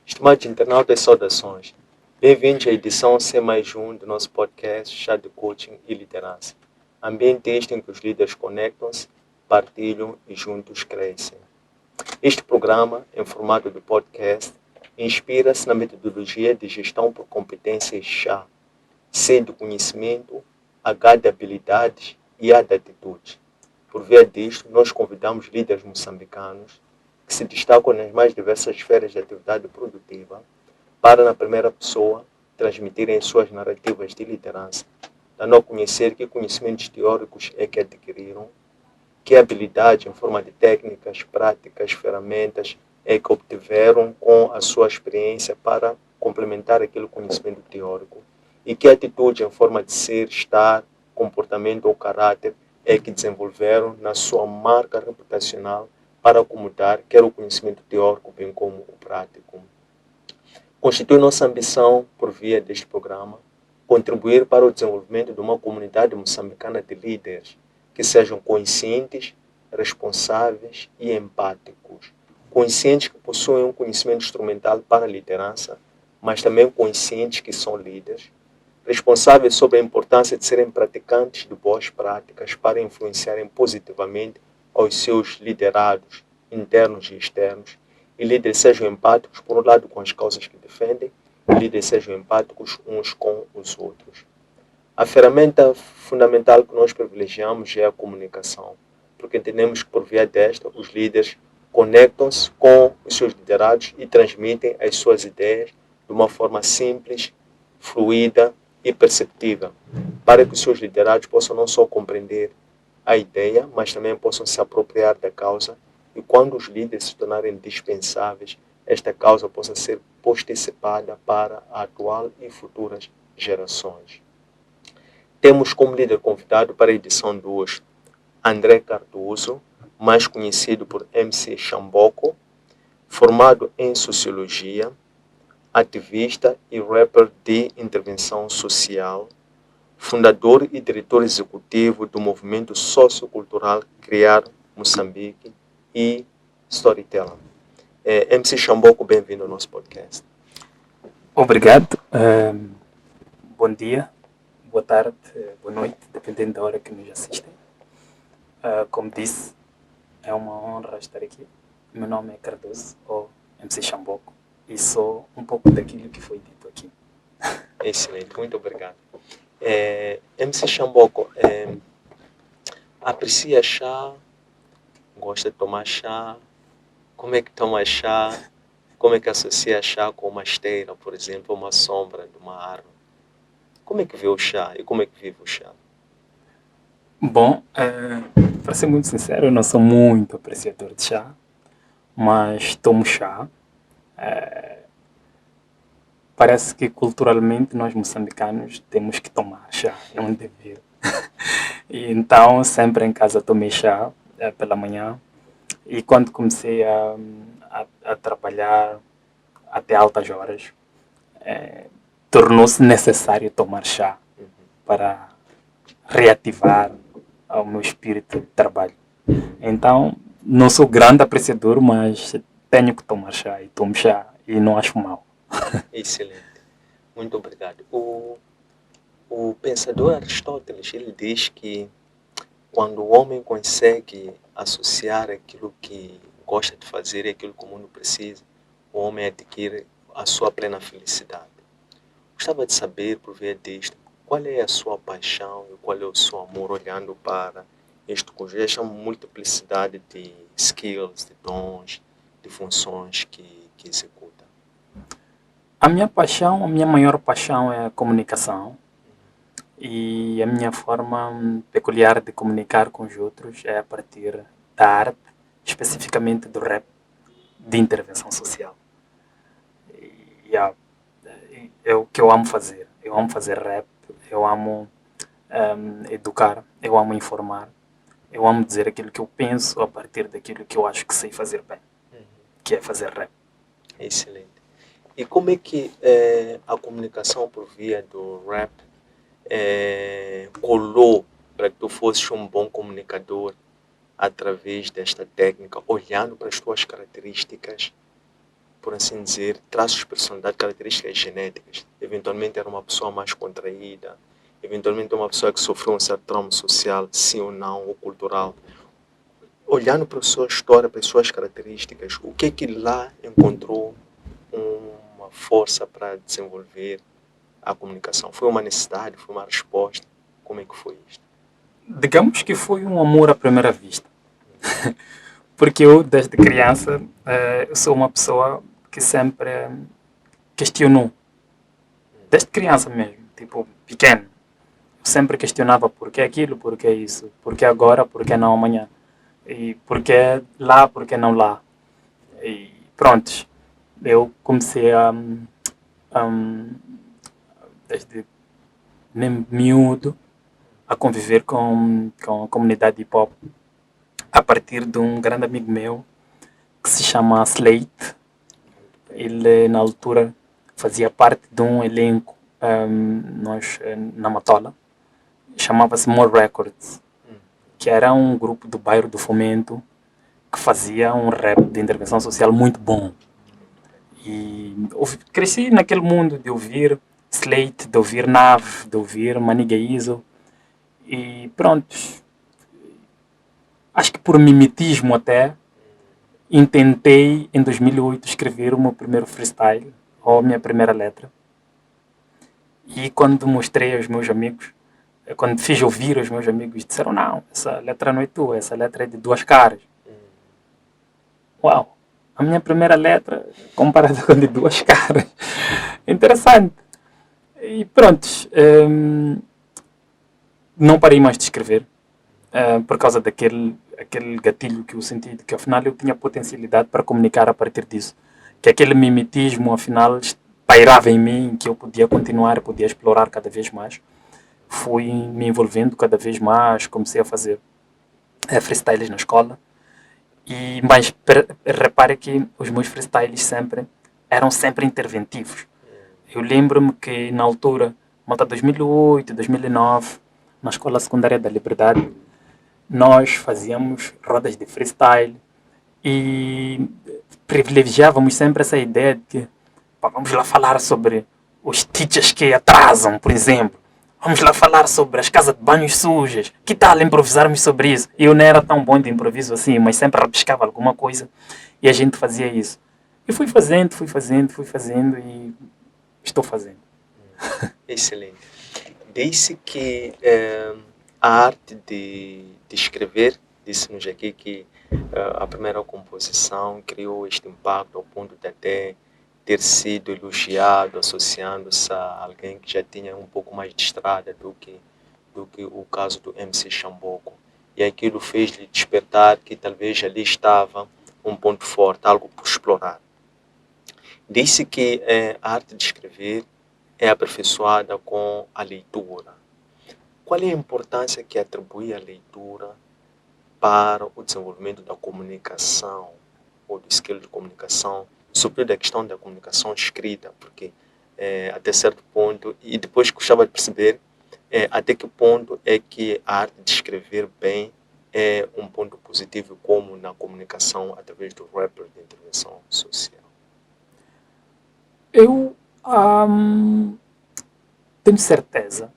Estimados internautas, saudações. Bem-vindos à edição C mais um do nosso podcast Chá de Coaching e Liderança. Ambiente este em que os líderes conectam-se, partilham e juntos crescem. Este programa, em formato de podcast, inspira-se na metodologia de gestão por competências chá, C de conhecimento, H de habilidades e A de atitudes. Por via disto, nós convidamos líderes moçambicanos que se destacam nas mais diversas esferas de atividade produtiva para, na primeira pessoa, transmitirem suas narrativas de liderança, dando a conhecer que conhecimentos teóricos é que adquiriram, que habilidade em forma de técnicas, práticas, ferramentas é que obtiveram com a sua experiência para complementar aquele conhecimento teórico e que atitude em forma de ser, estar, comportamento ou caráter é que desenvolveram na sua marca reputacional para acomodar quer o conhecimento teórico bem como o prático. Constitui nossa ambição, por via deste programa, contribuir para o desenvolvimento de uma comunidade moçambicana de líderes que sejam conscientes, responsáveis e empáticos. Conscientes que possuem um conhecimento instrumental para a liderança, mas também conscientes que são líderes. Responsáveis sobre a importância de serem praticantes de boas práticas para influenciarem positivamente aos seus liderados internos e externos. E líderes sejam empáticos, por um lado, com as causas que defendem, e líderes sejam empáticos uns com os outros. A ferramenta fundamental que nós privilegiamos é a comunicação, porque entendemos que por via desta os líderes conectam-se com os seus liderados e transmitem as suas ideias de uma forma simples, fluida e perceptível, para que os seus liderados possam não só compreender a ideia, mas também possam se apropriar da causa e quando os líderes se tornarem dispensáveis, esta causa possa ser postecipada para a atual e futuras gerações. Temos como líder convidado para a edição de hoje André Cardoso, mais conhecido por MC Xamboco, formado em Sociologia, ativista e rapper de intervenção social, fundador e diretor executivo do movimento sociocultural Criar Moçambique e Storyteller. MC Xamboco, bem-vindo ao nosso podcast. Obrigado. Bom dia, boa tarde, boa noite, dependendo da hora que nos assistem. Como disse, é uma honra estar aqui. Meu nome é Cardoso, ou MC Xamboco, e sou um pouco daquilo que foi dito aqui. Excelente, muito obrigado. MC Xamboco, aprecia chá, gosta de tomar chá, como é que toma chá, como é que associa chá com uma esteira, por exemplo, uma sombra de uma árvore? Como é que vê o chá e como é que vive o chá? Bom, para ser muito sincero, eu não sou muito apreciador de chá, mas tomo chá. Parece que culturalmente nós moçambicanos temos que tomar chá, é um dever. E então sempre em casa tomei chá pela manhã e quando comecei a trabalhar até altas horas, tornou-se necessário tomar chá para reativar o meu espírito de trabalho. Então não sou grande apreciador, mas tenho que tomar chá e tomo chá e não acho mal. Excelente, muito obrigado. O pensador Aristóteles, ele diz que quando o homem consegue associar aquilo que gosta de fazer e aquilo que o mundo precisa, o homem adquire a sua plena felicidade. Gostava de saber, por via disto, qual é a sua paixão e qual é o seu amor olhando para isto que já chama multiplicidade de skills, de dons, de funções que executa. A minha maior paixão é a comunicação. E a minha forma peculiar de comunicar com os outros é a partir da arte, especificamente do rap, de intervenção social. E é o que eu amo fazer. Eu amo fazer rap, eu amo educar, eu amo informar, eu amo dizer aquilo que eu penso a partir daquilo que eu acho que sei fazer bem, que é fazer rap. Excelente. E como é que a comunicação por via do rap colou para que tu fosses um bom comunicador através desta técnica, olhando para as tuas características por assim dizer, traços de personalidade, características genéticas. Eventualmente era uma pessoa mais contraída, eventualmente uma pessoa que sofreu um certo trauma social, sim ou não, ou cultural. Olhando para a sua história, para as suas características, o que é que lá encontrou uma força para desenvolver a comunicação? Foi uma necessidade? Foi uma resposta? Como é que foi isto? Digamos que foi um amor à primeira vista. Porque eu, desde criança, eu sou uma pessoa que sempre questionou. Desde criança mesmo, tipo, pequeno. Eu sempre questionava por que aquilo, por que isso, por que agora, por que não amanhã. E por que lá, por que não lá. E pronto, eu comecei a desde nem miúdo, a conviver com a comunidade hip hop a partir de um grande amigo meu que se chama Slate. Ele, na altura, fazia parte de um elenco na Matola, chamava-se More Records, que era um grupo do bairro do Fomento que fazia um rap de intervenção social muito bom. E cresci naquele mundo de ouvir Slate, de ouvir Nave, de ouvir Manigueizo. E pronto, acho que por mimetismo até, intentei em 2008 escrever o meu primeiro freestyle, ou a minha primeira letra. E quando mostrei aos meus amigos, quando fiz ouvir aos meus amigos, disseram: não, essa letra não é tua, essa letra é de duas caras. Uau, a minha primeira letra comparada com a de duas caras. Interessante. E pronto, não parei mais de escrever por causa aquele gatilho que eu senti, de que afinal eu tinha potencialidade para comunicar a partir disso. Que aquele mimetismo, afinal, pairava em mim, que eu podia continuar, podia explorar cada vez mais. Fui me envolvendo cada vez mais, comecei a fazer freestyles na escola. Mas repare que os meus freestyles eram sempre interventivos. Eu lembro-me que na altura, malta 2008, 2009, na Escola Secundária da Liberdade, nós fazíamos rodas de freestyle e privilegiávamos sempre essa ideia de que vamos lá falar sobre os teachers que atrasam, por exemplo. Vamos lá falar sobre as casas de banhos sujas. Que tal improvisarmos sobre isso? Eu não era tão bom de improviso assim, mas sempre rabiscava alguma coisa e a gente fazia isso. E fui fazendo e estou fazendo. Excelente. Disse que a arte de escrever, disse-nos aqui que a primeira composição criou este impacto ao ponto de até ter sido elogiado, associando-se a alguém que já tinha um pouco mais de estrada do que o caso do MC Chamboco. E aquilo fez-lhe despertar que talvez ali estava um ponto forte, algo por explorar. Disse que a arte de escrever é aperfeiçoada com a leitura. Qual é a importância que atribui a leitura para o desenvolvimento da comunicação ou do skill de comunicação, sobretudo a questão da comunicação escrita, porque até certo ponto, e depois gostava de perceber até que ponto é que a arte de escrever bem é um ponto positivo como na comunicação através do rapper de intervenção social. Eu tenho certeza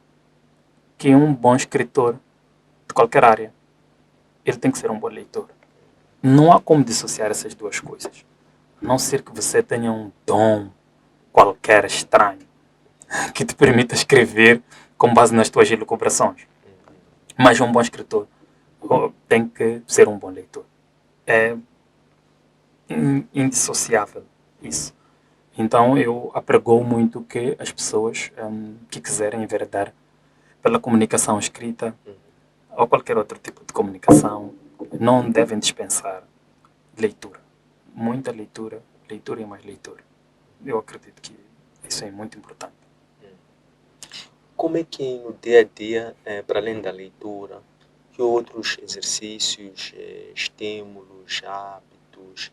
que um bom escritor de qualquer área, ele tem que ser um bom leitor. Não há como dissociar essas duas coisas. A não ser que você tenha um dom qualquer estranho que te permita escrever com base nas tuas elucubrações. Mas um bom escritor tem que ser um bom leitor. É indissociável isso. Então eu apregoo muito que as pessoas que quiserem enveredar pela comunicação escrita ou qualquer outro tipo de comunicação não devem dispensar leitura. Muita leitura, leitura e mais leitura. Eu acredito que isso é muito importante. Como é que no dia a dia, para além da leitura, que outros exercícios, estímulos, hábitos,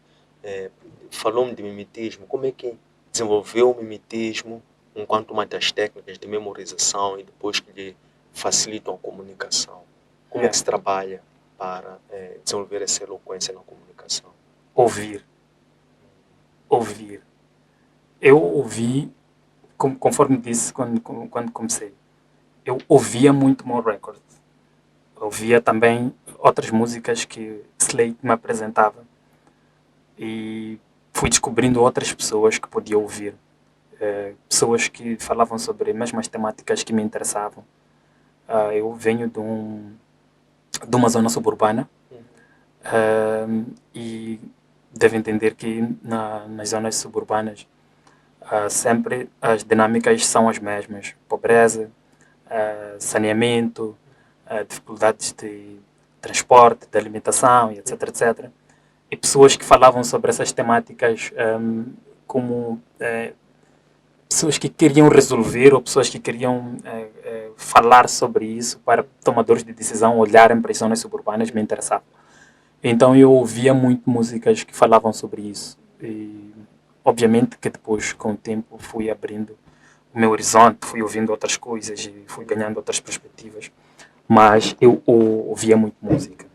falou-me de mimetismo, como é que desenvolveu o mimetismo enquanto uma das técnicas de memorização e depois que lhe facilitam a comunicação? Como é que se trabalha para desenvolver essa eloquência na comunicação? Ouvir ouvir. Eu ouvi, conforme disse quando comecei, eu ouvia muito More Records. Ouvia também outras músicas que Slate me apresentava. E fui descobrindo outras pessoas que podia ouvir. Pessoas que falavam sobre as mesmas temáticas que me interessavam. Eu venho de uma zona suburbana e devo entender que nas zonas suburbanas sempre as dinâmicas são as mesmas. Pobreza, saneamento, dificuldades de transporte, de alimentação, e etc, etc. E pessoas que falavam sobre essas temáticas como pessoas que queriam resolver ou pessoas que queriam falar sobre isso para tomadores de decisão olharem para as zonas suburbanas me interessavam. Então eu ouvia muito músicas que falavam sobre isso. E obviamente que depois, com o tempo, fui abrindo o meu horizonte, fui ouvindo outras coisas e fui ganhando outras perspectivas. Mas eu ouvia muito música.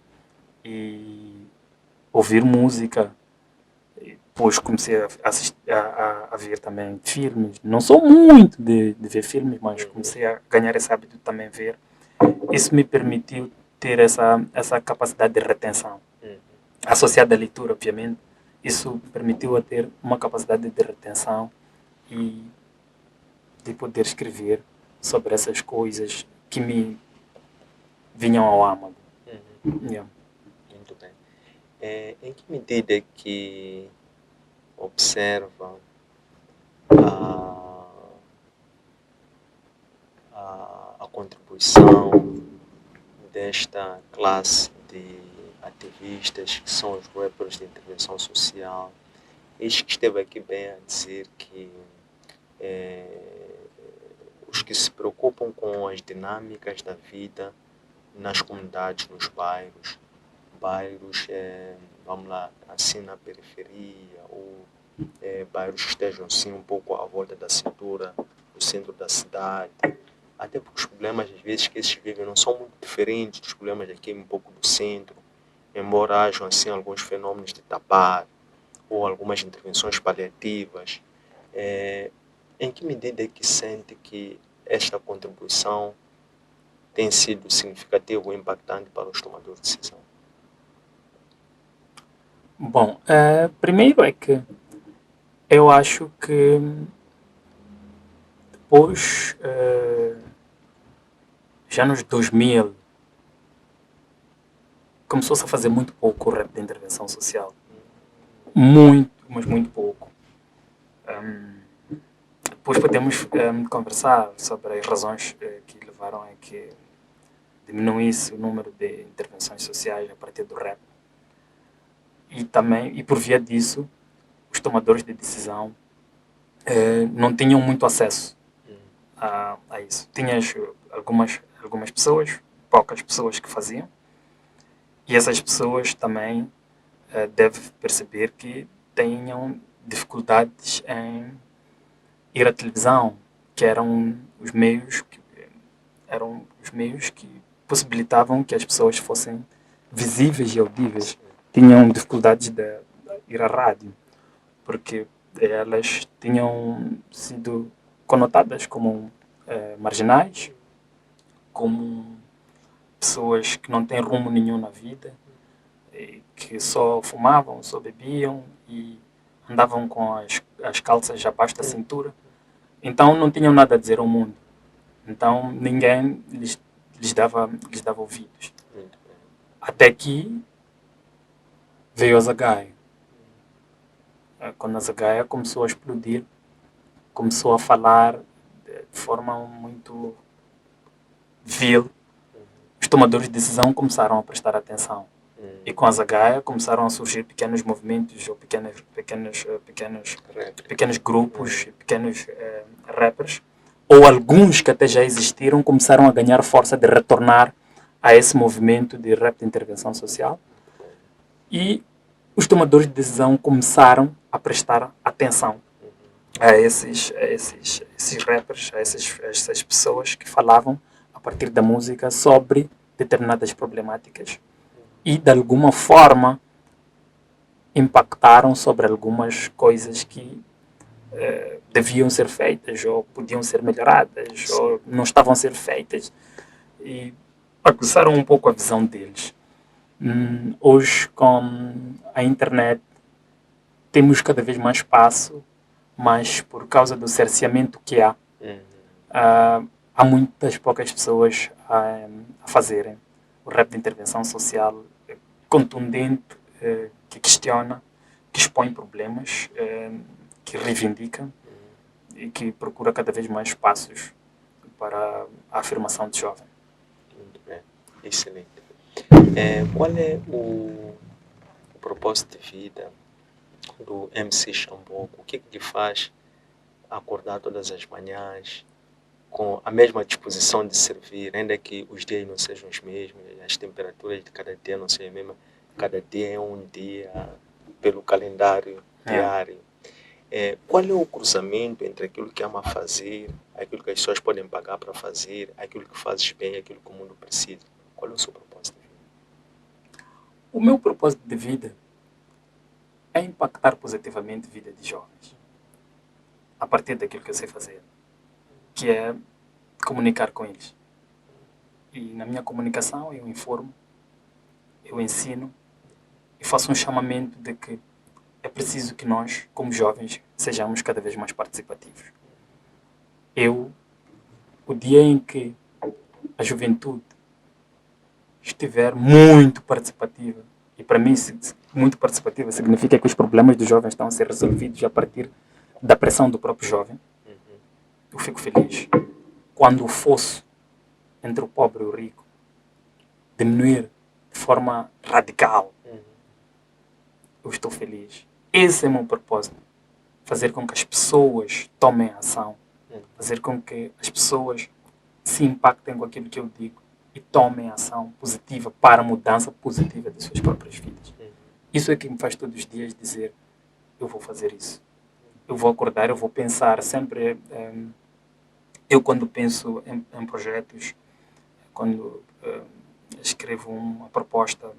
E ouvir música, depois comecei a ver também filmes. Não sou muito de ver filmes, mas comecei a ganhar esse hábito de também ver. Isso me permitiu ter essa capacidade de retenção. Associada à leitura, obviamente, isso permitiu a ter uma capacidade de retenção e de poder escrever sobre essas coisas que me vinham ao âmago. Yeah. Muito bem. Em que medida é que observa a contribuição desta classe de ativistas que são os rappers de intervenção social? Este que esteve aqui bem a dizer que os que se preocupam com as dinâmicas da vida nas comunidades, nos bairros, vamos lá, assim na periferia, ou bairros que estejam assim um pouco à volta da cintura, do centro da cidade, até porque os problemas às vezes que esses vivem não são muito diferentes dos problemas aqui um pouco do centro, embora hajam assim alguns fenômenos de tapar ou algumas intervenções paliativas. Em que medida é que sente que esta contribuição tem sido significativa ou impactante para os tomadores de decisão? Bom, primeiro é que eu acho que depois, já nos 2000, começou-se a fazer muito pouco o rap de intervenção social. Muito, mas muito pouco. Depois podemos conversar sobre as razões que levaram a que diminuísse o número de intervenções sociais a partir do rap. E também, e por via disso, os tomadores de decisão não tinham muito acesso a isso. Tinhas algumas pessoas, poucas pessoas que faziam, e essas pessoas também devem perceber que tenham dificuldades em ir à televisão, que eram os meios que possibilitavam que as pessoas fossem visíveis e audíveis. Tinham dificuldades de ir à rádio, porque elas tinham sido conotadas como marginais, como pessoas que não têm rumo nenhum na vida, que só fumavam, só bebiam e andavam com as calças abaixo da cintura. Então não tinham nada a dizer ao mundo. Então ninguém lhes dava ouvidos. Até que veio a Zagaia. Quando a Zagaia começou a explodir, começou a falar de forma muito vil, os tomadores de decisão começaram a prestar atenção. E com a Zagaia começaram a surgir pequenos movimentos ou pequenos grupos, pequenos rappers, ou alguns que até já existiram, começaram a ganhar força de retornar a esse movimento de rap de intervenção social. E os tomadores de decisão começaram a prestar atenção a esses rappers, a essas pessoas que falavam a partir da música sobre determinadas problemáticas e de alguma forma impactaram sobre algumas coisas que deviam ser feitas ou podiam ser melhoradas ou não estavam a ser feitas e aguçaram um pouco a visão deles. Hoje, com a internet, temos cada vez mais espaço, mas por causa do cerceamento que há, há muitas poucas pessoas a fazerem o rap de intervenção social contundente, que questiona, que expõe problemas, que reivindica e que procura cada vez mais espaços para a afirmação de jovem. Muito bem, excelente. Qual é o propósito de vida do MC Chamboco? O que é que lhe faz acordar todas as manhãs com a mesma disposição de servir, ainda que os dias não sejam os mesmos, as temperaturas de cada dia não sejam as mesmas, cada dia é um dia pelo calendário diário. Qual é o cruzamento entre aquilo que ama fazer, aquilo que as pessoas podem pagar para fazer, aquilo que fazes bem, aquilo que o mundo precisa? Qual é o seu propósito de vida? O meu propósito de vida é impactar positivamente a vida de jovens, a partir daquilo que eu sei fazer, que é comunicar com eles. E na minha comunicação eu informo, eu ensino e faço um chamamento de que é preciso que nós, como jovens, sejamos cada vez mais participativos. O dia em que a juventude estiver muito participativa, e para mim muito participativa significa que os problemas dos jovens estão a ser resolvidos a partir da pressão do próprio jovem, eu fico feliz. Quando o fosso entre o pobre e o rico diminuir de forma radical, eu estou feliz. Esse é o meu propósito. Fazer com que as pessoas tomem ação. Fazer com que as pessoas se impactem com aquilo que eu digo e tomem ação positiva para a mudança positiva de suas próprias vidas. Isso é que me faz todos os dias dizer, eu vou fazer isso. Eu vou acordar, eu vou pensar sempre... eu quando penso em projetos, quando escrevo uma proposta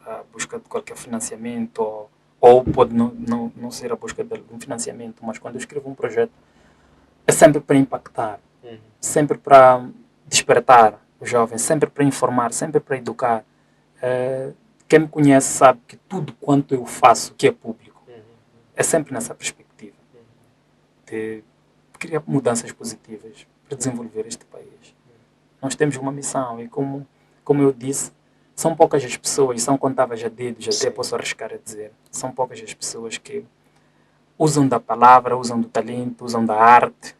à busca de qualquer financiamento, ou pode não ser a busca de um financiamento, mas quando eu escrevo um projeto, é sempre para impactar, sempre para despertar os jovens, sempre para informar, sempre para educar. Quem me conhece sabe que tudo quanto eu faço que é público é sempre nessa perspectiva de criar mudanças positivas para desenvolver este país. Nós temos uma missão e como eu disse, são poucas as pessoas, são contáveis a dedos, até posso arriscar a dizer, são poucas as pessoas que usam da palavra, usam do talento, usam da arte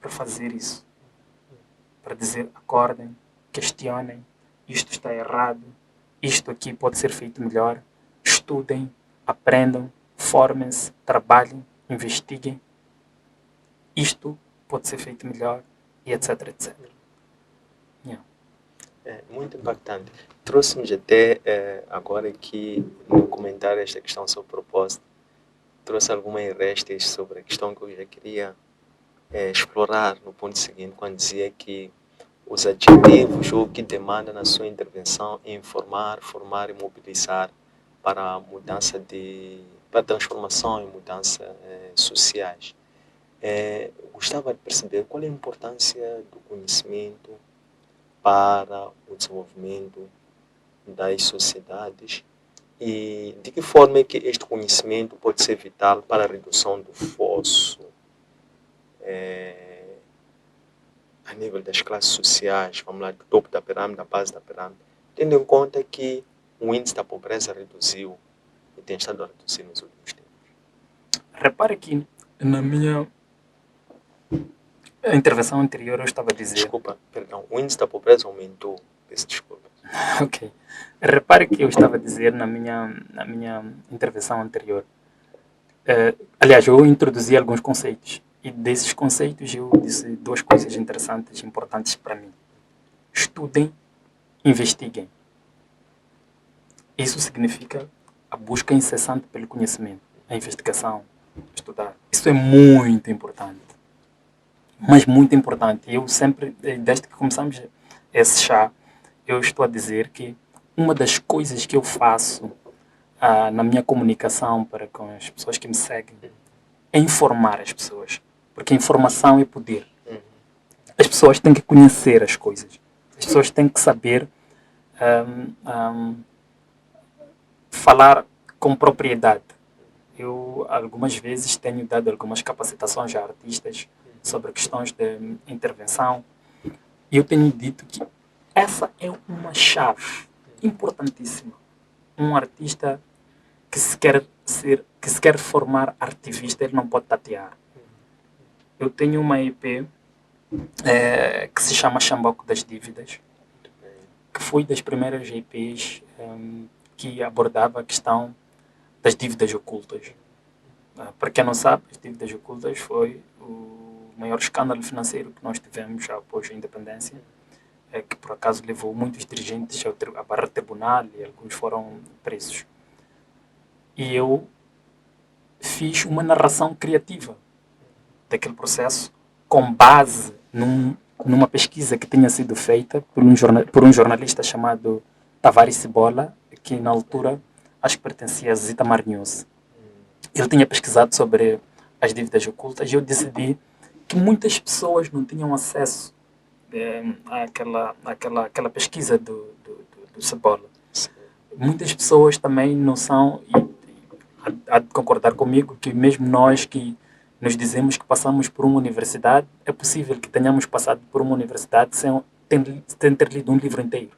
para fazer isso. Para dizer, acordem, questionem, isto está errado, isto aqui pode ser feito melhor, estudem, aprendam, formem-se, trabalhem, investiguem, isto pode ser feito melhor, e etc, etc. É muito impactante. Trouxe-nos até agora aqui no comentário esta questão sobre propósito. Trouxe algumas restas sobre a questão que eu já queria explorar no ponto seguinte, quando dizia que os adjetivos ou o que demanda na sua intervenção é informar, formar e mobilizar para a mudança para a transformação e mudança sociais. Gostava de perceber qual é a importância do conhecimento para o desenvolvimento das sociedades e de que forma é que este conhecimento pode ser vital para a redução do fosso a nível das classes sociais, vamos lá, do topo da pirâmide, da base da pirâmide, tendo em conta que o índice da pobreza reduziu e tem estado a reduzir nos últimos tempos. Repare que na minha intervenção anterior eu estava a dizer... Desculpa, perdão, o índice da pobreza aumentou, peço desculpa. Ok. Repare que eu estava a dizer na minha intervenção anterior. Aliás, eu introduzi alguns conceitos. E desses conceitos eu disse duas coisas interessantes, importantes para mim. Estudem, investiguem. Isso significa a busca incessante pelo conhecimento, a investigação, estudar. Isso é muito importante. Mas muito importante. Eu sempre, desde que começamos esse chá, eu estou a dizer que uma das coisas que eu faço na minha comunicação para com as pessoas que me seguem é informar as pessoas. Porque informação é poder. As pessoas têm que conhecer as coisas. As pessoas têm que saber falar com propriedade. Eu, algumas vezes, tenho dado algumas capacitações a artistas sobre questões de intervenção. E eu tenho dito que essa é uma chave importantíssima. Um artista que se quer formar ativista, ele não pode tatear. Eu tenho uma EP que se chama Xamboco das Dívidas, que foi das primeiras EPs que abordava a questão das dívidas ocultas. Para quem não sabe, as dívidas ocultas foi o maior escândalo financeiro que nós tivemos após a independência, que por acaso levou muitos dirigentes à barra tribunal e alguns foram presos. E eu fiz uma narração criativa daquele processo com base numa pesquisa que tinha sido feita por um jornalista chamado Tavares Cibola, que na altura acho que pertencia a Zitamar News. Ele tinha pesquisado sobre as dívidas ocultas e eu decidi que muitas pessoas não tinham acesso àquela pesquisa do Cibola. Muitas pessoas também não são, e há de concordar comigo, que mesmo nós que nos dizemos que passamos por uma universidade, é possível que tenhamos passado por uma universidade sem ter lido um livro inteiro.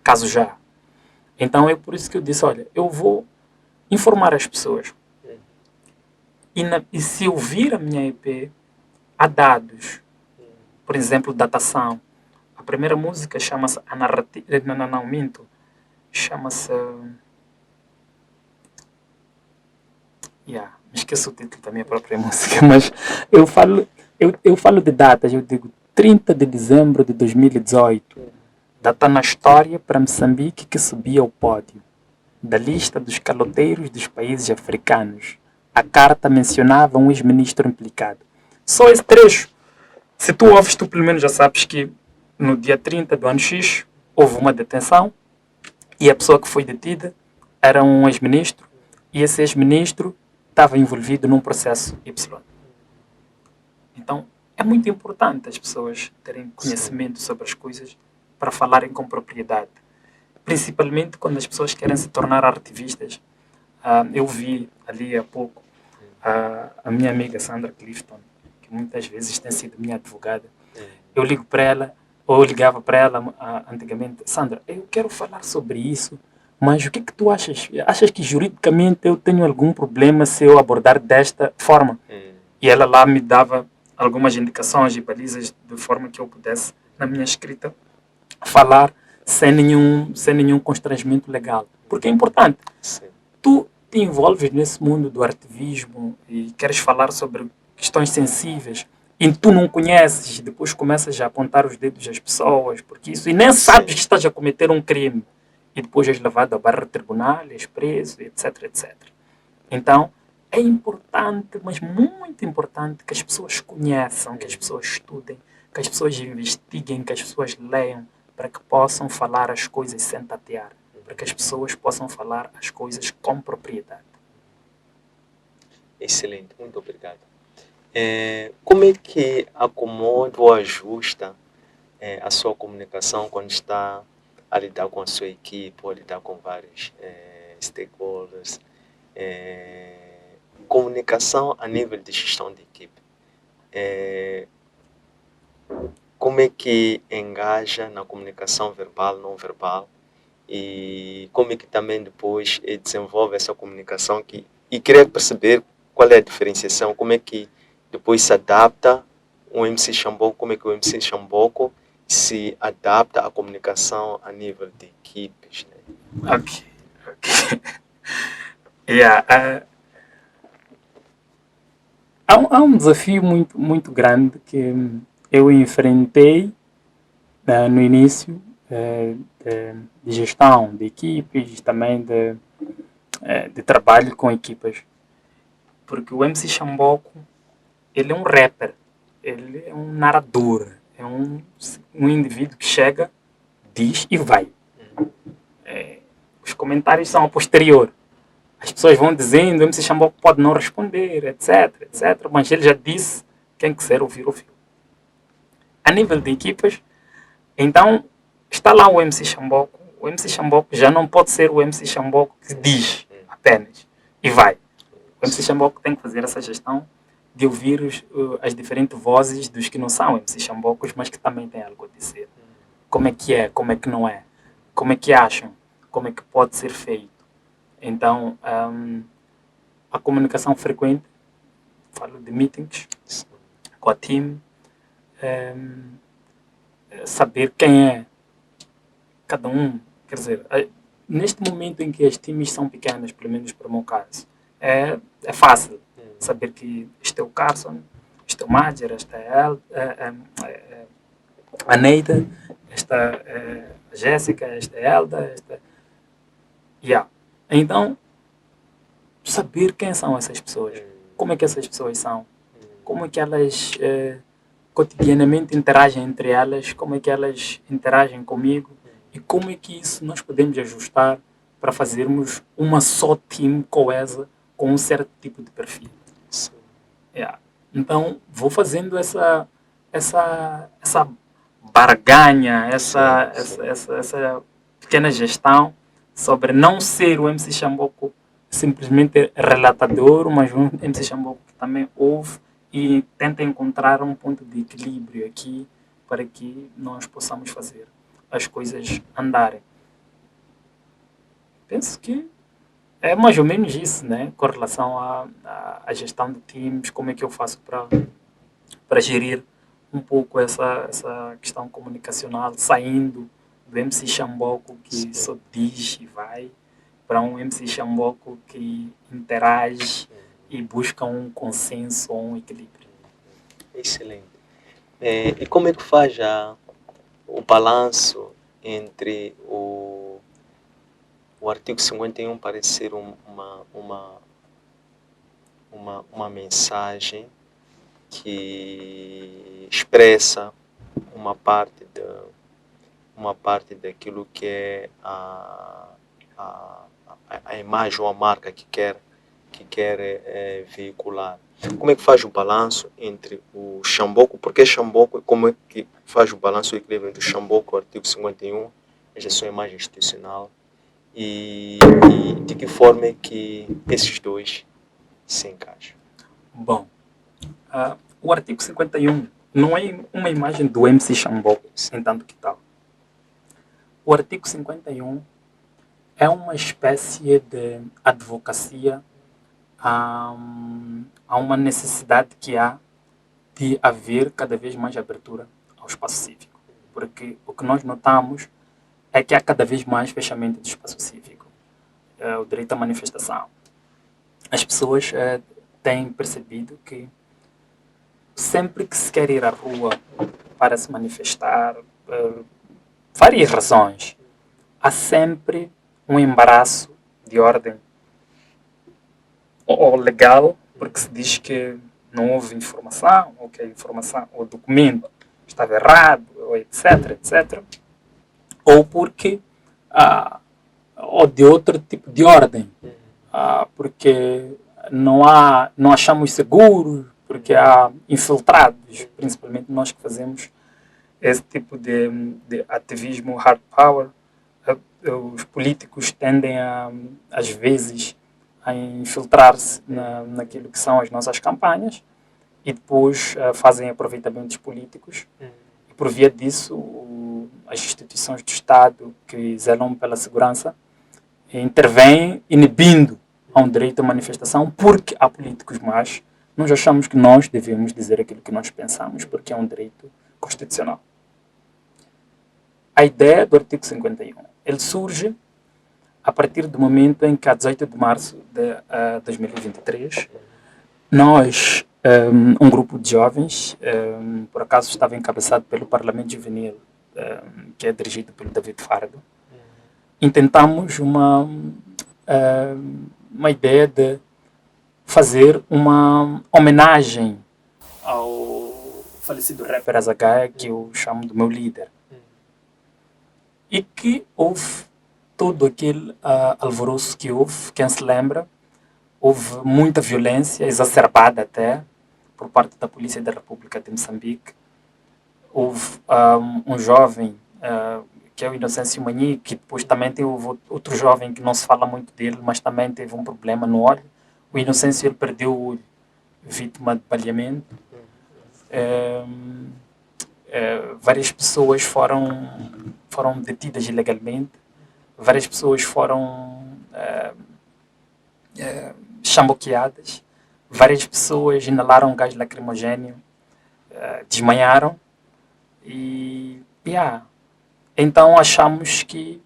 Caso já. Então é por isso que eu disse, olha, eu vou informar as pessoas. E se ouvir a minha EP, há dados. Por exemplo, datação. A primeira música chama-se A Narrativa... Não, minto. Chama-se... me esqueço o título da minha própria música, mas eu falo de datas, eu digo 30 de dezembro de 2018. Data na história para Moçambique que subia ao pódio da lista dos caloteiros dos países africanos. A carta mencionava um ex-ministro implicado. Só esse trecho. Se tu ouves, tu pelo menos já sabes que no dia 30 do ano X houve uma detenção e a pessoa que foi detida era um ex-ministro e esse ex-ministro estava envolvido num processo Y. Então, é muito importante as pessoas terem conhecimento sobre as coisas para falarem com propriedade. Principalmente quando as pessoas querem se tornar ativistas. Eu vi ali há pouco a minha amiga Sandra Clifton, que muitas vezes tem sido minha advogada. Eu ligo para ela, ou eu ligava para ela antigamente, Sandra, eu quero falar sobre isso, mas o que tu achas? Achas que juridicamente eu tenho algum problema se eu abordar desta forma? E ela lá me dava algumas indicações e balizas de forma que eu pudesse, na minha escrita, falar sem nenhum constrangimento legal. Porque é importante. Sim. Tu te envolves nesse mundo do ativismo e queres falar sobre questões sensíveis e tu não conheces, depois começas a apontar os dedos às pessoas, porque isso, e nem sabes que estás a cometer um crime. E depois és levado à barra de tribunal, és preso, etc, etc. Então, é importante, mas muito importante, que as pessoas conheçam, que as pessoas estudem, que as pessoas investiguem, que as pessoas leiam, para que possam falar as coisas sem tatear, para que as pessoas possam falar as coisas com propriedade. Excelente, muito obrigado. Como é que acomoda ou ajusta a sua comunicação quando está a lidar com a sua equipe ou a lidar com vários stakeholders? Comunicação a nível de gestão de equipe. Como é que engaja na comunicação verbal, não verbal? E como é que também depois desenvolve essa comunicação e queria perceber qual é a diferenciação, como é que depois se adapta um MC Xamboco, como é que o MC Xamboco se adapta à comunicação a nível de equipes, né? Ok. Há um desafio muito grande que eu enfrentei no início de gestão de equipes, também de trabalho com equipas. Porque o MC Xamboco, ele é um rapper, ele é um narrador, é um indivíduo que chega, diz e vai. os comentários são a posterior. As pessoas vão dizendo, o MC Xamboco pode não responder, etc, etc. Mas ele já disse, quem quiser ouvir, ouviu. A nível de equipas, então, está lá o MC Xamboco. O MC Xamboco já não pode ser o MC Xamboco que diz apenas e vai. O MC Xamboco tem que fazer essa gestão de ouvir as diferentes vozes dos que não são MC Xambocos, mas que também têm algo a dizer. Como é, como é que não é, como é que acham, como é que pode ser feito. Então, a comunicação frequente, falo de meetings com a team, saber quem é cada um, quer dizer, neste momento em que as times são pequenas, pelo menos para o meu caso, é fácil saber que este é o Carson, este é o Madger, esta é a Neida, esta é a Jéssica, esta é a Elda, esta... Yeah. Então, saber quem são essas pessoas, como é que essas pessoas são, como é que elas cotidianamente interagem entre elas, como é que elas interagem comigo e como é que isso nós podemos ajustar para fazermos uma só team coesa com um certo tipo de perfil. Yeah. Então, vou fazendo essa barganha, essa pequena gestão sobre não ser o MC Xamboco simplesmente relatador, mas um MC Xamboco que também ouve e tenta encontrar um ponto de equilíbrio aqui para que nós possamos fazer as coisas andarem. Penso que é mais ou menos isso, né? Com relação à gestão de times, como é que eu faço para gerir um pouco essa questão comunicacional, saindo do MC Xamboco que só diz e vai, para um MC Xamboco que interage e busca um consenso ou um equilíbrio. Excelente. E como é que faz o balanço entre o artigo 51 parece ser uma mensagem que expressa uma parte daquilo que é a imagem ou a marca que quer veicular. Como é que faz o balanço entre o Xamboco, porque Xamboco, como é que faz o balanço, o equilíbrio entre o Xamboco, o artigo 51, a sua imagem institucional, e de que forma é que esses dois se encaixam? Bom, o artigo 51 não é uma imagem do MC Xamboco, em tanto que tal. O artigo 51 é uma espécie de advocacia a uma necessidade que há de haver cada vez mais abertura ao espaço cívico. Porque o que nós notamos é que há cada vez mais fechamento do espaço cívico. O direito à manifestação. As pessoas têm percebido que sempre que se quer ir à rua para se manifestar, várias razões, há sempre um embaraço de ordem ou legal, porque se diz que não houve informação, ou que a informação, ou o documento estava errado, ou etc, etc. Ou porque, ou de outro tipo de ordem, porque não achamos seguros, porque há infiltrados, principalmente nós que fazemos esse tipo de ativismo hard power. Os políticos tendem às vezes, a infiltrar-se naquilo que são as nossas campanhas e depois fazem aproveitamentos políticos. E por via disso, as instituições do Estado que zelam pela segurança intervêm inibindo a um direito à manifestação porque há políticos más. Nós achamos que nós devemos dizer aquilo que nós pensamos porque é um direito constitucional. A ideia do artigo 51, ele surge a partir do momento em que, a 18 de março de 2023, nós, um grupo de jovens, por acaso estava encabeçado pelo Parlamento Juvenil, que é dirigido pelo David Fardo, intentamos uma ideia de fazer uma homenagem ao falecido rapper Azagaia, que eu chamo do meu líder. E que houve todo aquele alvoroço que houve, quem se lembra, houve muita violência, exacerbada até, por parte da Polícia da República de Moçambique. Houve um jovem, que é o Inocêncio Manhi, que depois também teve outro jovem que não se fala muito dele, mas também teve um problema no olho. O Inocêncio ele perdeu o olho, vítima de baleamento. Várias pessoas foram detidas ilegalmente, várias pessoas foram chamboqueadas, várias pessoas inalaram gás lacrimogéneo, desmaiaram e então achamos que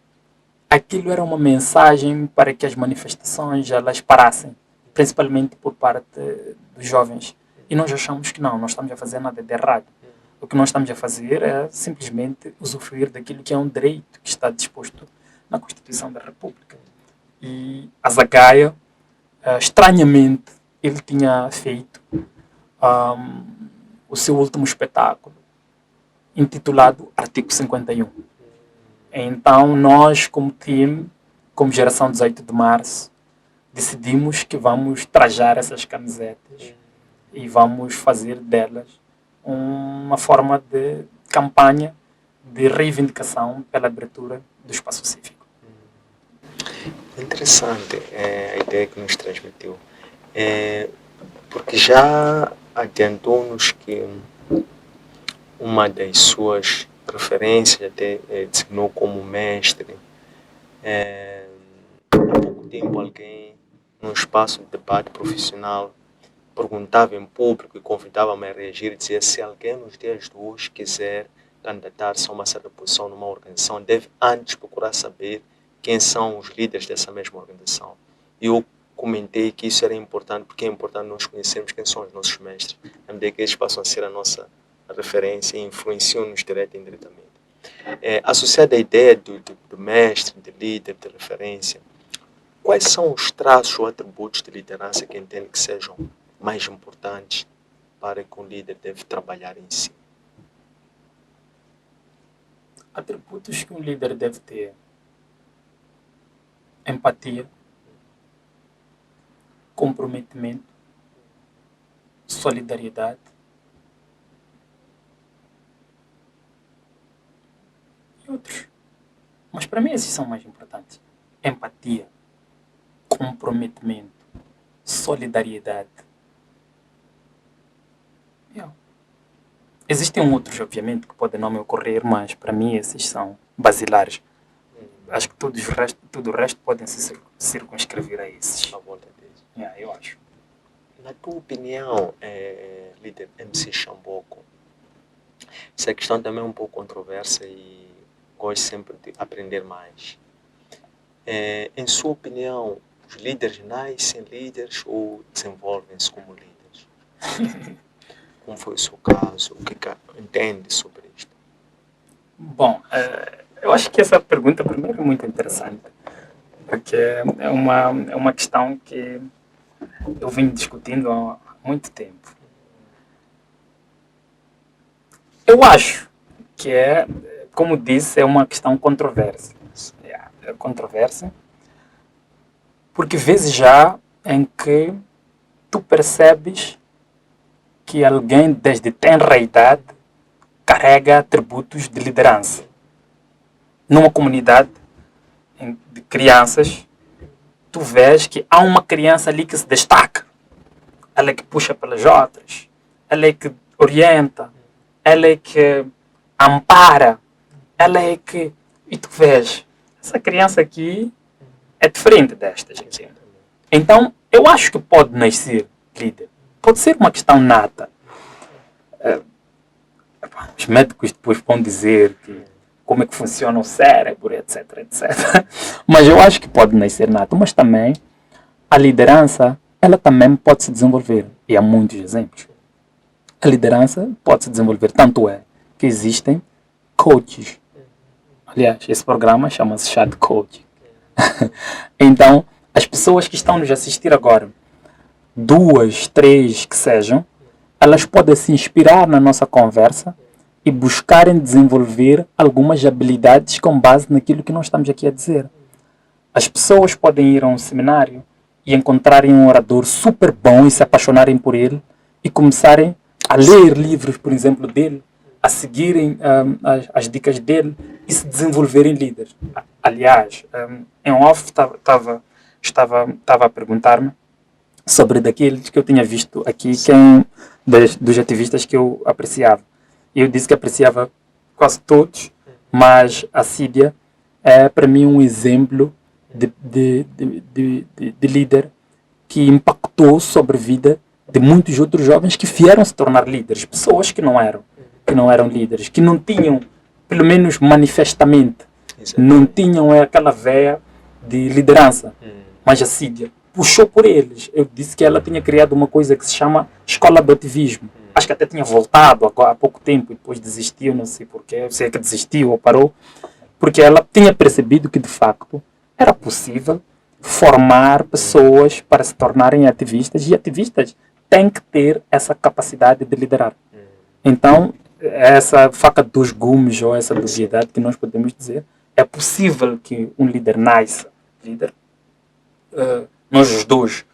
aquilo era uma mensagem para que as manifestações elas parassem, principalmente por parte dos jovens. E nós achamos que não estamos a fazer nada de errado. O que nós estamos a fazer é simplesmente usufruir daquilo que é um direito que está disposto na Constituição da República. E a Zagaia, estranhamente, ele tinha feito o seu último espetáculo, intitulado Artigo 51. Então, nós, como time, como Geração 18 de Março, decidimos que vamos trajar essas camisetas e vamos fazer delas uma forma de campanha de reivindicação pela abertura do espaço cívico. Interessante a ideia que nos transmitiu, porque já adiantou-nos que uma das suas preferências até designou como mestre. Há pouco tempo alguém, num espaço de debate profissional, perguntava em público e convidava-me a reagir e dizia: se alguém nos dias de hoje quiser candidatar-se a uma certa posição numa organização, deve antes procurar saber quem são os líderes dessa mesma organização. E eu comentei que isso era importante, porque é importante nós conhecermos quem são os nossos mestres, na medida que eles passam a ser a nossa referência e influenciam-nos direta e indiretamente. Associada à ideia do mestre, de líder, de referência, quais são os traços ou atributos de liderança que entende que sejam mais importantes para que um líder deve trabalhar em si? Atributos que um líder deve ter: empatia, comprometimento, solidariedade e outros. Mas para mim esses são mais importantes. Empatia, comprometimento, solidariedade. Existem outros, obviamente, que podem não me ocorrer, mas para mim esses são basilares. Acho que todo o resto podem se circunscrever a esses. À volta deles. Eu acho. Na tua opinião, líder MC Chamboco, essa questão também é um pouco controversa e gosto sempre de aprender mais. Em sua opinião, os líderes nascem líderes ou desenvolvem-se como líderes? Como foi o seu caso? O que entende sobre isto? Bom, eu acho que essa pergunta, primeiro, é muito interessante, porque é uma questão que eu venho discutindo há muito tempo. Eu acho que como disse, é uma questão controversa. É controversa, porque vezes já em que tu percebes que alguém desde tenra idade carrega atributos de liderança. Numa comunidade de crianças, tu vês que há uma criança ali que se destaca. Ela é que puxa pelas outras, ela é que orienta, ela é que ampara, ela é que... E tu vês, essa criança aqui é diferente desta, gente. Então, eu acho que pode nascer líder. Pode ser uma questão nata. Os médicos depois vão dizer como é que funciona o cérebro, etc, etc. Mas eu acho que pode nascer nato. Mas também, a liderança, ela também pode se desenvolver. E há muitos exemplos. A liderança pode se desenvolver. Tanto é que existem coaches. Aliás, esse programa chama-se Chá de Coach. Então, as pessoas que estão nos assistir agora, 2, 3 que sejam, elas podem se inspirar na nossa conversa e buscarem desenvolver algumas habilidades com base naquilo que nós estamos aqui a dizer. As pessoas podem ir a um seminário e encontrarem um orador super bom e se apaixonarem por ele e começarem a ler livros, por exemplo, dele, a seguirem as dicas dele e se desenvolverem líderes. Aliás, em off estava a perguntar-me sobre daqueles que eu tinha visto aqui, que é um dos ativistas que eu apreciava. E eu disse que apreciava quase todos, mas a Cídia é para mim um exemplo de líder que impactou sobre a vida de muitos outros jovens que vieram se tornar líderes, pessoas que não eram líderes, que não tinham, pelo menos manifestamente, não tinham aquela veia de liderança, mas a Cídia puxou por eles. Eu disse que ela tinha criado uma coisa que se chama Escola do Ativismo. Acho que até tinha voltado há pouco tempo e depois desistiu, não sei porquê, se é que desistiu ou parou, porque ela tinha percebido que de facto era possível formar pessoas para se tornarem ativistas, e ativistas têm que ter essa capacidade de liderar. Então, essa faca dos gumes ou essa dubiedade que nós podemos dizer, é possível que um líder nasça líder. Nós os dois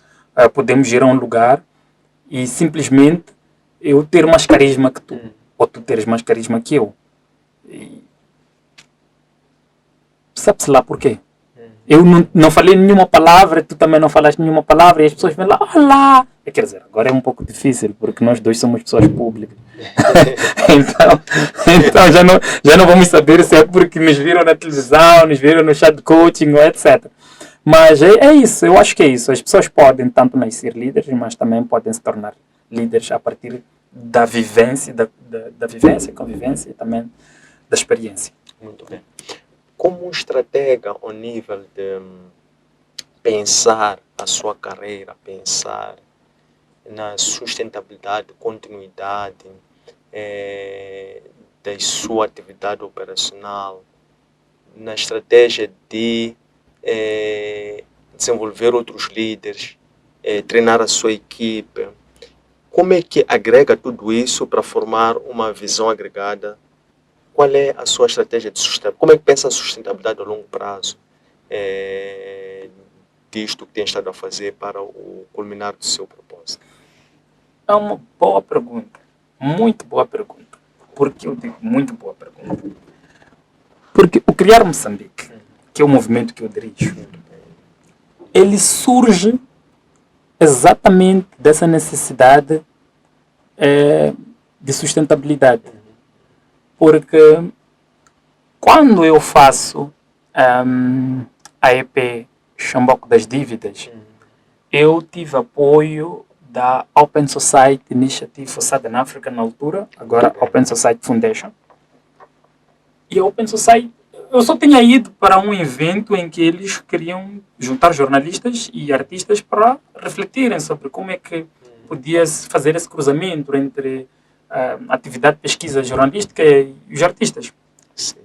podemos ir a um lugar e simplesmente eu ter mais carisma que tu, ou tu teres mais carisma que eu. E sabe-se lá porquê? Eu não falei nenhuma palavra, tu também não falaste nenhuma palavra, e as pessoas vêm lá, olá! Quer dizer, agora é um pouco difícil, porque nós dois somos pessoas públicas. então já não vamos saber se é porque nos viram na televisão, nos viram no chat de coaching, ou etc. Mas é isso, eu acho que é isso. As pessoas podem tanto nascer líderes, mas também podem se tornar líderes a partir da vivência, da vivência, convivência e também da experiência. Muito bem. Como um estratega ao nível de pensar a sua carreira, pensar na sustentabilidade, continuidade da sua atividade operacional, na estratégia de desenvolver outros líderes, treinar a sua equipe, como é que agrega tudo isso para formar uma visão agregada? Qual é a sua estratégia de sustentabilidade? Como é que pensa a sustentabilidade a longo prazo disto que tem estado a fazer para o culminar do seu propósito? É uma boa pergunta. Muito boa pergunta. Por que eu digo muito boa pergunta? Porque o Criar Moçambique, que é o movimento que eu dirijo, ele surge exatamente dessa necessidade de sustentabilidade. Porque quando eu faço a EP Xamboco das Dívidas, eu tive apoio da Open Society Initiative for Southern Africa na altura, agora Open Society Foundation. E a Open Society, eu só tinha ido para um evento em que eles queriam juntar jornalistas e artistas para refletirem sobre como é que podia fazer esse cruzamento entre a atividade de pesquisa jornalística e os artistas. Sim.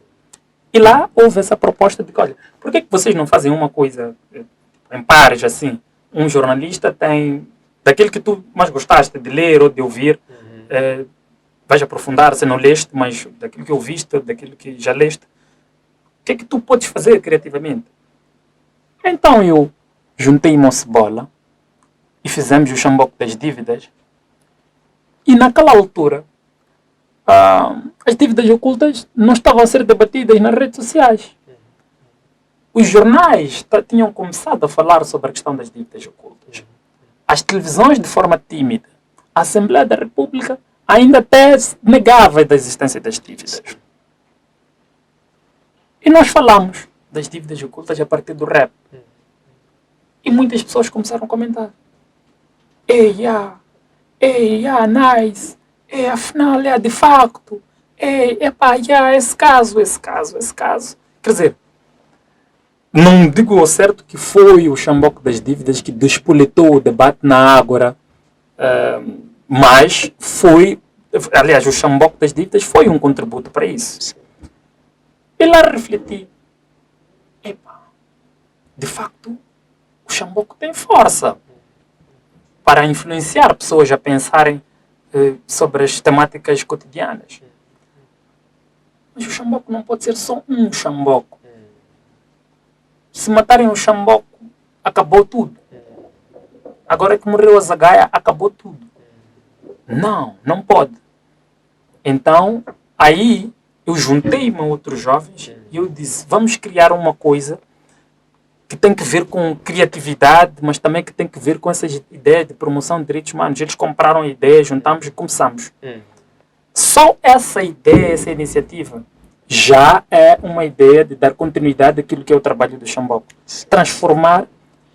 E lá houve essa proposta de que, olha, por que vocês não fazem uma coisa em pares assim? Um jornalista tem daquilo que tu mais gostaste de ler ou de ouvir, vais aprofundar se não leste, mas daquilo que ouviste, daquilo que já leste, o que é que tu podes fazer criativamente? Então eu juntei-me ao Cebola e fizemos o Xamboco das Dívidas. E naquela altura, as dívidas ocultas não estavam a ser debatidas nas redes sociais. Os jornais tinham começado a falar sobre a questão das dívidas ocultas. As televisões, de forma tímida. A Assembleia da República ainda até negava da existência das dívidas. E nós falamos das dívidas ocultas a partir do rap. E muitas pessoas começaram a comentar. Ei, nice. Afinal, de facto. Esse caso. Quer dizer, não digo ao certo que foi o Xamboco das Dívidas que despoletou o debate na Ágora, mas foi, aliás, o Xamboco das Dívidas foi um contributo para isso. E lá refleti, de facto, o Xamboco tem força para influenciar pessoas a pensarem sobre as temáticas cotidianas. Mas o Xamboco não pode ser só um Xamboco. se matarem o Xamboco, acabou tudo. Agora que morreu a Zagaia, acabou tudo. Não, não pode. Então, aí eu juntei-me a outros jovens e eu disse, vamos criar uma coisa que tem que ver com criatividade, mas também que tem que ver com essas ideias de promoção de direitos humanos. Eles compraram a ideia, juntamos e começamos. Só essa ideia, essa iniciativa, já é uma ideia de dar continuidade àquilo que é o trabalho do Xamboco. Transformar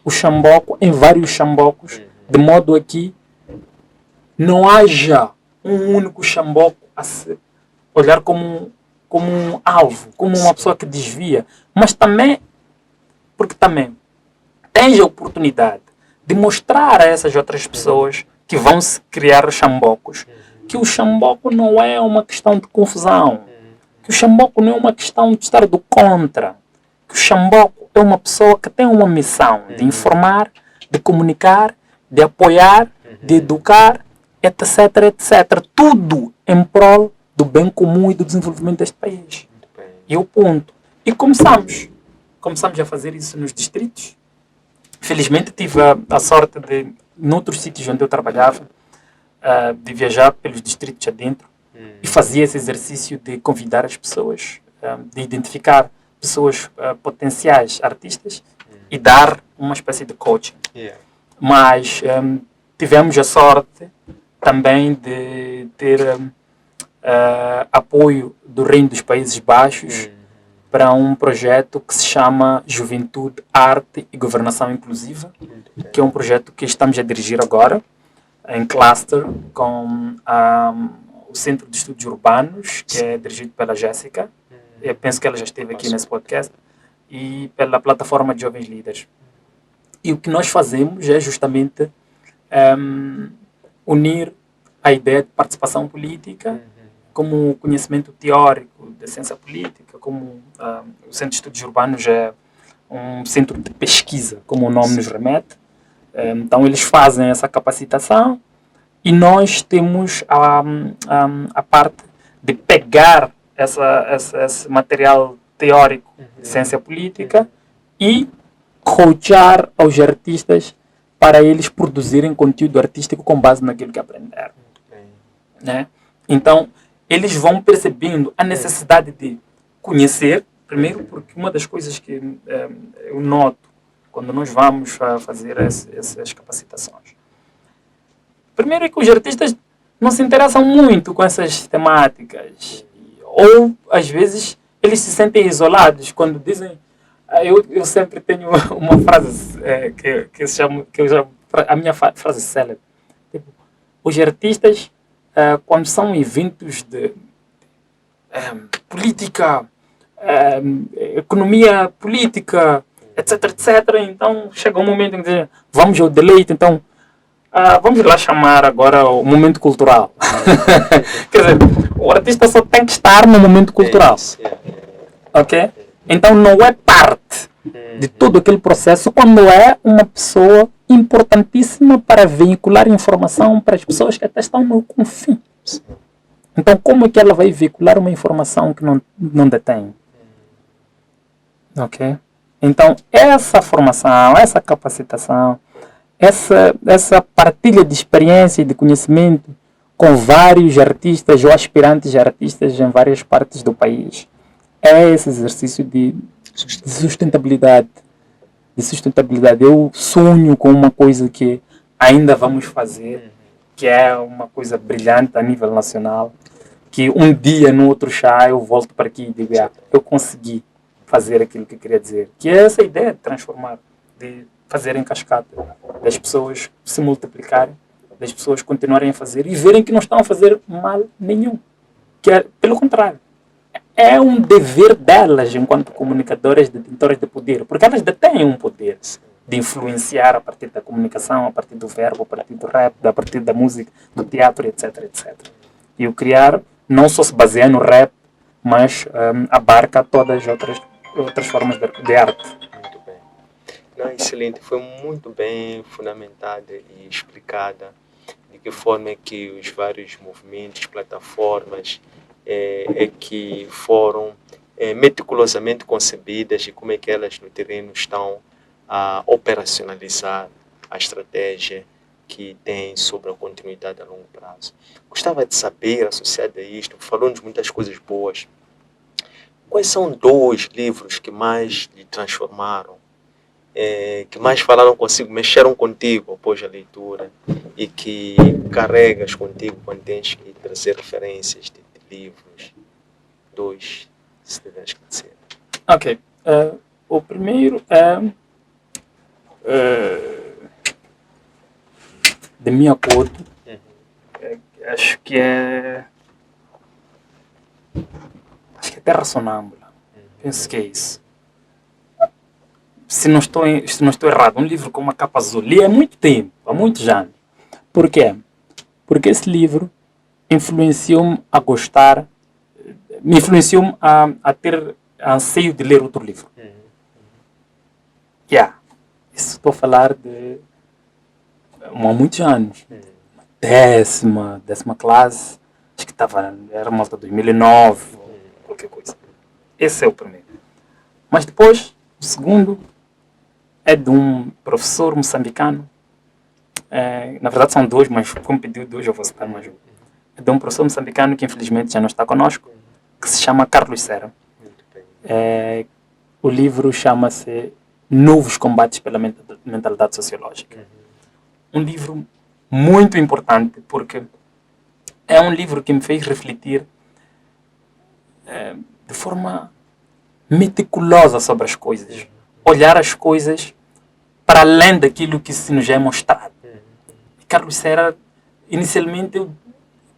o Xamboco em vários Xambocos, de modo a que não haja um único Xamboco a se olhar como um alvo, como uma pessoa que desvia, mas também, porque também tens a oportunidade de mostrar a essas outras pessoas que vão se criar Xambocos, que o Xamboco não é uma questão de confusão, que o Xamboco não é uma questão de estar do contra, que o Xamboco é uma pessoa que tem uma missão de informar, de comunicar, de apoiar, de educar, etc, etc. Tudo em prol do bem comum e do desenvolvimento deste país. E o ponto. E começamos a fazer isso nos distritos. Felizmente tive a sorte de, noutros sítios onde eu trabalhava, de viajar pelos distritos adentro e fazia esse exercício de convidar as pessoas, de identificar pessoas potenciais artistas e dar uma espécie de coaching. Mas tivemos a sorte também de ter apoio do Reino dos Países Baixos para um projeto que se chama Juventude, Arte e Governação Inclusiva, que é um projeto que estamos a dirigir agora, em cluster, com o Centro de Estudos Urbanos, que é dirigido pela Jéssica. Eu penso que ela já esteve aqui nesse podcast, e pela plataforma de Jovens Líderes. E o que nós fazemos é justamente unir a ideia de participação política como conhecimento teórico da ciência política, como o Centro de Estudos Urbanos é um centro de pesquisa, como o nome nos remete. Então eles fazem essa capacitação e nós temos a parte de pegar esse material teórico de ciência política e coachar aos artistas para eles produzirem conteúdo artístico com base naquilo que aprenderam. Né? Então, eles vão percebendo a necessidade de conhecer, primeiro porque uma das coisas que eu noto quando nós vamos fazer essas capacitações, primeiro é que os artistas não se interessam muito com essas temáticas, ou às vezes eles se sentem isolados quando dizem. Eu sempre tenho uma frase que eu chamo a minha frase célebre. Tipo, os artistas, quando são eventos de política, economia política, etc, etc, então chega um momento em que dizem, vamos ao deleite, então vamos lá chamar agora o momento cultural. Quer dizer, o artista só tem que estar no momento cultural. Ok? Então não é parte de todo aquele processo quando é uma pessoa importantíssima para veicular informação para as pessoas que até estão no confim. Então como é que ela vai veicular uma informação que não detém? Ok? Então essa formação, essa capacitação, essa partilha de experiência e de conhecimento com vários artistas ou aspirantes artistas em várias partes do país é esse exercício de sustentabilidade. Eu sonho com uma coisa que ainda vamos fazer, que é uma coisa brilhante a nível nacional, que um dia no outro chá eu volto para aqui e digo, eu consegui fazer aquilo que eu queria dizer. Que é essa ideia de transformar, de fazer em cascata, das pessoas se multiplicarem, das pessoas continuarem a fazer e verem que não estão a fazer mal nenhum. Que é, pelo contrário, é um dever delas enquanto comunicadoras, detentoras de poder, porque elas detêm um poder de influenciar a partir da comunicação, a partir do verbo, a partir do rap, a partir da música, do teatro, etc, etc. E o criar não só se baseia no rap, mas abarca todas as outras formas de arte. Muito bem. Não, excelente, foi muito bem fundamentada e explicada de que forma é que os vários movimentos, plataformas, que foram meticulosamente concebidas e como é que elas no terreno estão a operacionalizar a estratégia que tem sobre a continuidade a longo prazo. Gostava de saber, associado a isto, falou-nos muitas coisas boas, quais são 2 livros que mais lhe transformaram, que mais falaram consigo, mexeram contigo após a leitura e que carregas contigo quando tens que trazer referências de livros? 2, se tiveres que dizer. Ok. O primeiro é de Mia Couto. Acho que é Terra Sonâmbula. Penso que é isso. Se não estou errado, um livro com uma capa azul. Li há muito tempo, há muitos anos. Por quê? Porque esse livro influenciou-me a gostar, me influenciou-me a ter anseio de ler outro livro. Isso estou a falar de há muitos anos. Décima classe, acho que era malta 2009, qualquer coisa. Esse é o primeiro. Mas depois, o segundo é de um professor moçambicano. Na verdade são 2, mas como pediu 2 eu vou citar mais um. É de um professor moçambicano que infelizmente já não está conosco, que se chama Carlos Serra. O livro chama-se Novos Combates pela Mentalidade Sociológica. Um livro muito importante, porque é um livro que me fez refletir de forma meticulosa sobre as coisas. Olhar as coisas para além daquilo que se nos é mostrado. E Carlos Serra, inicialmente,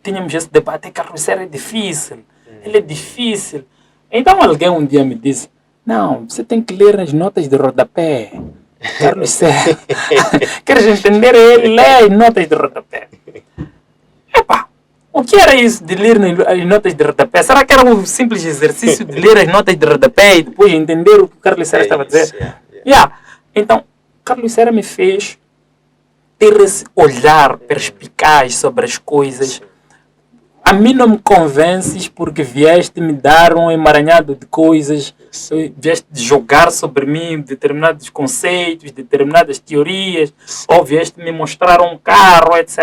tínhamos esse debate, Carlos Serra é difícil, ele é difícil. Então alguém um dia me disse, não, você tem que ler as notas de rodapé. Carlos Serra, queres entender ele? Lê as notas de rodapé. Epa, o que era isso de ler as notas de rodapé? Será que era um simples exercício de ler as notas de rodapé e depois entender o que o Carlos Serra estava a dizer? Então, Carlos Serra me fez ter esse olhar perspicaz sobre as coisas. A mim não me convences porque vieste me dar um emaranhado de coisas, vieste jogar sobre mim determinados conceitos, determinadas teorias, ou vieste me mostrar um carro, etc.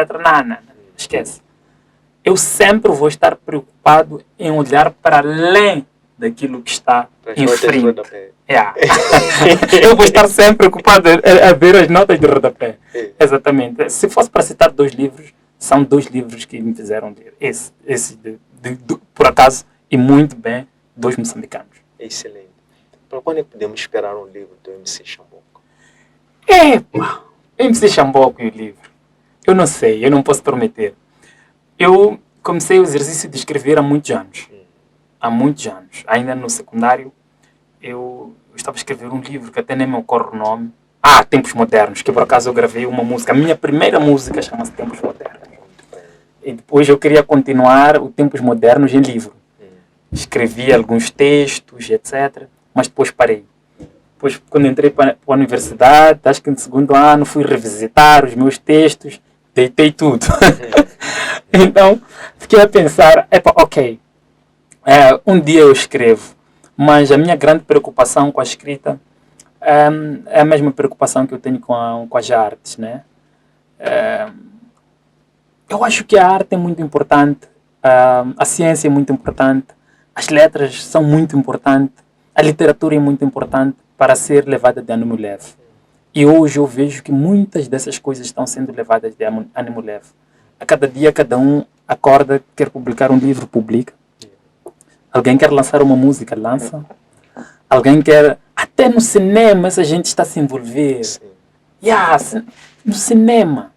Não, esquece. Eu sempre vou estar preocupado em olhar para além daquilo que está em frente. Eu vou estar sempre preocupado a ver as notas de rodapé. Exatamente. Se fosse para citar 2 livros, são 2 livros que me fizeram ler. Esse por acaso, e muito bem, 2 moçambicanos. Excelente. Para quando podemos esperar um livro do MC Chamboco? MC Chamboco e o livro. Eu não sei, eu não posso prometer. Eu comecei o exercício de escrever há muitos anos. Ainda no secundário, eu estava a escrever um livro que até nem me ocorre o nome. Tempos Modernos, que por acaso eu gravei uma música. A minha primeira música chama-se Tempos Modernos. E depois eu queria continuar o Tempos Modernos em livro. Escrevi alguns textos, etc. Mas depois parei. Depois, quando entrei para a universidade, acho que no segundo ano, fui revisitar os meus textos, deitei tudo. Então, fiquei a pensar, um dia eu escrevo, mas a minha grande preocupação com a escrita é a mesma preocupação que eu tenho com as artes, né? Eu acho que a arte é muito importante, a ciência é muito importante, as letras são muito importantes, a literatura é muito importante para ser levada de ânimo leve. E hoje eu vejo que muitas dessas coisas estão sendo levadas de ânimo leve. A cada dia, cada um acorda, quer publicar um livro, publica. Alguém quer lançar uma música, lança. Alguém quer... Até no cinema essa gente está a se envolver. No cinema.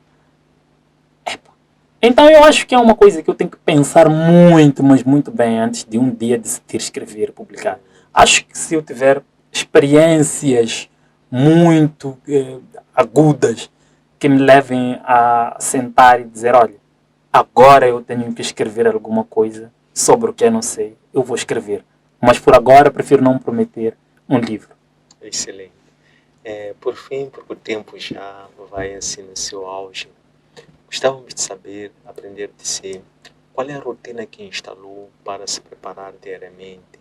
Então eu acho que é uma coisa que eu tenho que pensar muito, mas muito bem antes de um dia decidir escrever, publicar. Acho que se eu tiver experiências muito agudas que me levem a sentar e dizer, olha, agora eu tenho que escrever alguma coisa sobre o que eu não sei, eu vou escrever. Mas por agora prefiro não prometer um livro. Excelente. Por fim, porque o tempo já vai assim no seu auge, gostávamos de saber, aprender de si, qual é a rotina que instalou para se preparar diariamente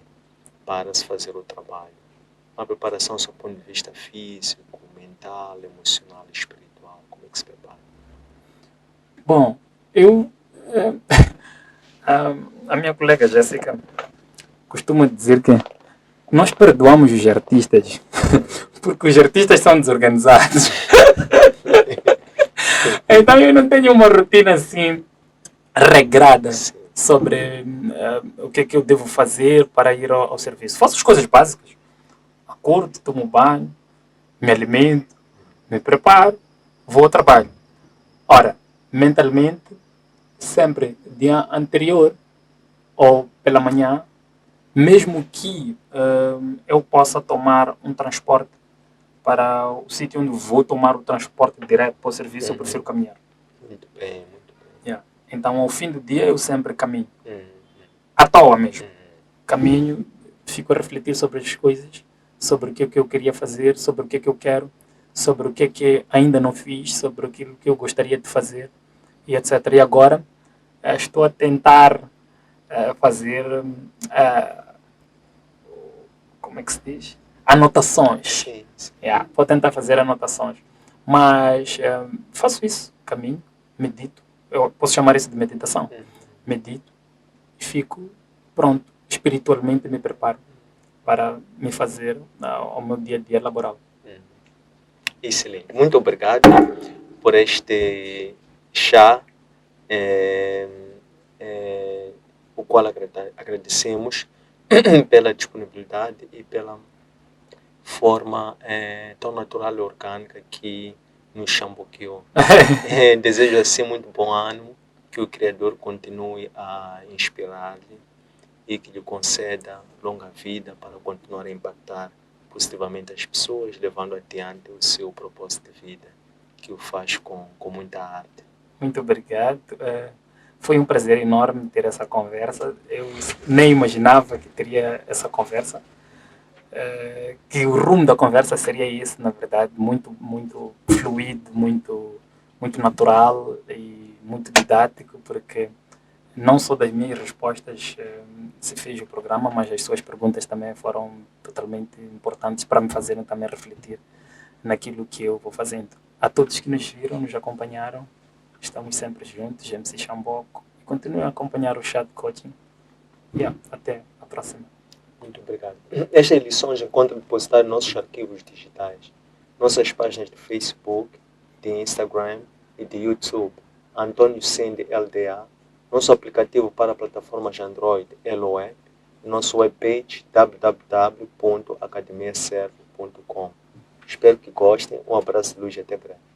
prepara-se fazer o trabalho? Uma preparação do ponto de vista físico, mental, emocional, espiritual. Como é que se prepara? Bom, eu... a minha colega Jéssica costuma dizer que nós perdoamos os artistas porque os artistas são desorganizados. Então eu não tenho uma rotina assim regrada Sim. sobre o que é que eu devo fazer para ir ao serviço. Faço as coisas básicas. Acordo, tomo banho, me alimento, me preparo, vou ao trabalho. Ora, mentalmente, sempre dia anterior ou pela manhã, mesmo que eu possa tomar um transporte para o sítio onde vou tomar o transporte direto para o serviço, eu prefiro caminhar. Muito bem, muito bem. Yeah. Então, ao fim do dia, eu sempre caminho. Uhum. À toa mesmo. Uhum. Caminho, fico a refletir sobre as coisas, sobre o que é que eu queria fazer, sobre o que é que eu quero, sobre o que é que ainda não fiz, sobre aquilo que eu gostaria de fazer, e etc. E agora estou a tentar fazer, como é que se diz? Anotações. Sim, sim. Yeah, vou tentar fazer anotações. Mas faço isso, caminho, medito. Eu posso chamar isso de meditação. Uhum. Medito e fico pronto. Espiritualmente me preparo para me fazer ao meu dia a dia laboral. Excelente. Muito obrigado por este chá, o qual agradecemos pela disponibilidade e pela forma tão natural e orgânica que nos chamboqueou. Desejo assim muito bom ânimo, que o Criador continue a inspirar-lhe e que lhe conceda longa vida para continuar a impactar positivamente as pessoas, levando adiante o seu propósito de vida, que o faz com muita arte. Muito obrigado. Foi um prazer enorme ter essa conversa. Eu nem imaginava que teria essa conversa. Que o rumo da conversa seria esse, na verdade, muito, muito fluido, muito, muito natural e muito didático, porque não só das minhas respostas se fez o programa, mas as suas perguntas também foram totalmente importantes para me fazerem também refletir naquilo que eu vou fazendo. A todos que nos viram, nos acompanharam, estamos sempre juntos, MC Chamboco, e continuem a acompanhar o Chá de Coaching. E até a próxima. Muito obrigado. Estas lições encontram depositadas em nossos arquivos digitais, nossas páginas de Facebook, de Instagram e de YouTube, Antônio Sende LDA, nosso aplicativo para plataformas Android LOE, nosso webpage www.academiaservo.com. Espero que gostem. Um abraço de luz e até breve.